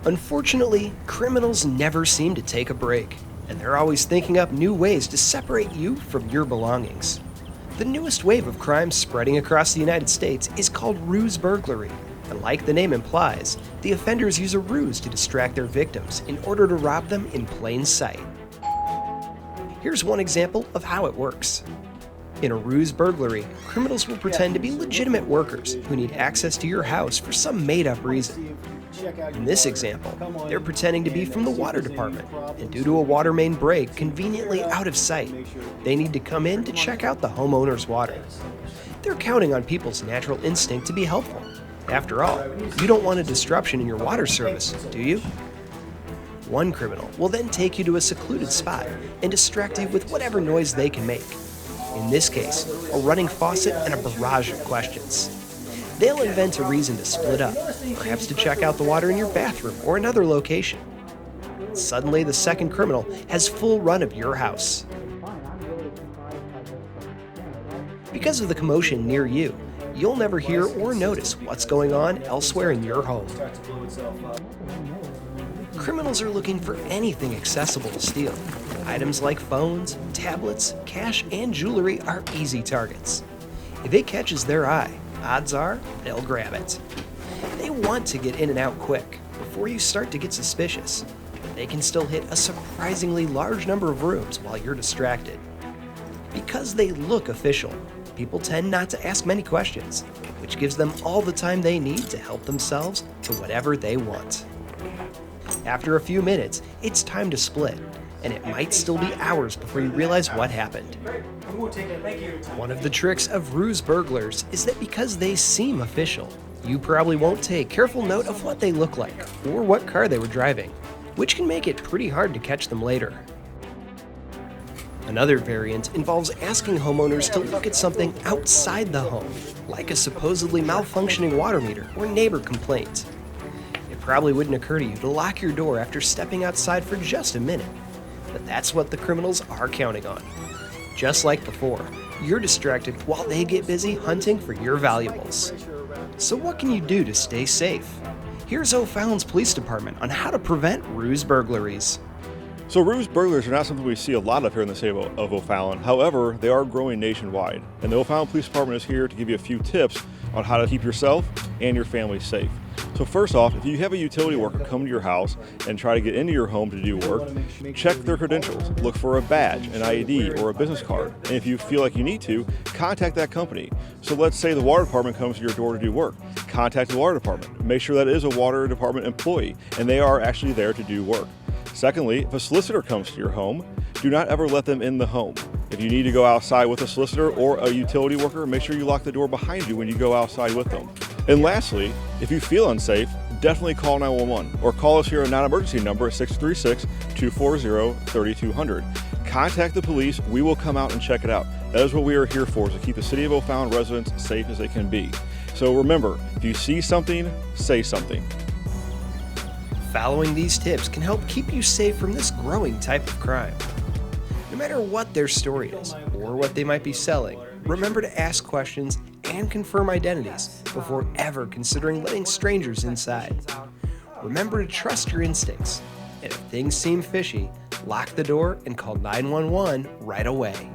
Unfortunately, criminals never seem to take a break, and they're always thinking up new ways to separate you from your belongings. The newest wave of crime spreading across the United States is called Ruse Burglary, and like the name implies, the offenders use a ruse to distract their victims in order to rob them in plain sight. Here's one example of how it works. In a ruse burglary, criminals will pretend to be legitimate workers who need access to your house for some made-up reason. In this example, they're pretending to be from the water department, and due to a water main break conveniently out of sight, they need to come in to check out the homeowner's water. They're counting on people's natural instinct to be helpful. After all, you don't want a disruption in your water service, do you? One criminal will then take you to a secluded spot and distract you with whatever noise they can make. In this case, a running faucet and a barrage of questions. They'll invent a reason to split up, perhaps to check out the water in your bathroom or another location. Suddenly, the second criminal has full run of your house. Because of the commotion near you, you'll never hear or notice what's going on elsewhere in your home. Criminals are looking for anything accessible to steal. Items like phones, tablets, cash, and jewelry are easy targets. If it catches their eye, odds are they'll grab it. They want to get in and out quick before you start to get suspicious, but they can still hit a surprisingly large number of rooms while you're distracted. Because they look official, people tend not to ask many questions, which gives them all the time they need to help themselves to whatever they want. After a few minutes, it's time to split, and it might still be hours before you realize what happened. One of the tricks of ruse burglars is that because they seem official, you probably won't take careful note of what they look like or what car they were driving, which can make it pretty hard to catch them later. Another variant involves asking homeowners to look at something outside the home, like a supposedly malfunctioning water meter or neighbor complaint. It probably wouldn't occur to you to lock your door after stepping outside for just a minute, but that's what the criminals are counting on. Just like before, you're distracted while they get busy hunting for your valuables. So what can you do to stay safe? Here's O'Fallon's police department on how to prevent ruse burglaries. So ruse burglars are not something we see a lot of here in the state of O'Fallon. However, they are growing nationwide. And the O'Fallon Police Department is here to give you a few tips on how to keep yourself and your family safe. So first off, if you have a utility worker come to your house and try to get into your home to do work, check their credentials. Look for a badge, an ID, or a business card. And if you feel like you need to, contact that company. So let's say the water department comes to your door to do work. Contact the water department. Make sure that is a water department employee and they are actually there to do work. Secondly, if a solicitor comes to your home, do not ever let them in the home. If you need to go outside with a solicitor or a utility worker, make sure you lock the door behind you when you go outside with them. And lastly, if you feel unsafe, definitely call 911 or call us here at non-emergency number at 636-240-3200. Contact the police. We will come out and check it out. That is what we are here for, to keep the city of O'Fallon residents safe as they can be. So remember, if you see something, say something. Following these tips can help keep you safe from this growing type of crime. No matter what their story is or what they might be selling, remember to ask questions and confirm identities before ever considering letting strangers inside. Remember to trust your instincts, and if things seem fishy, lock the door and call 911 right away.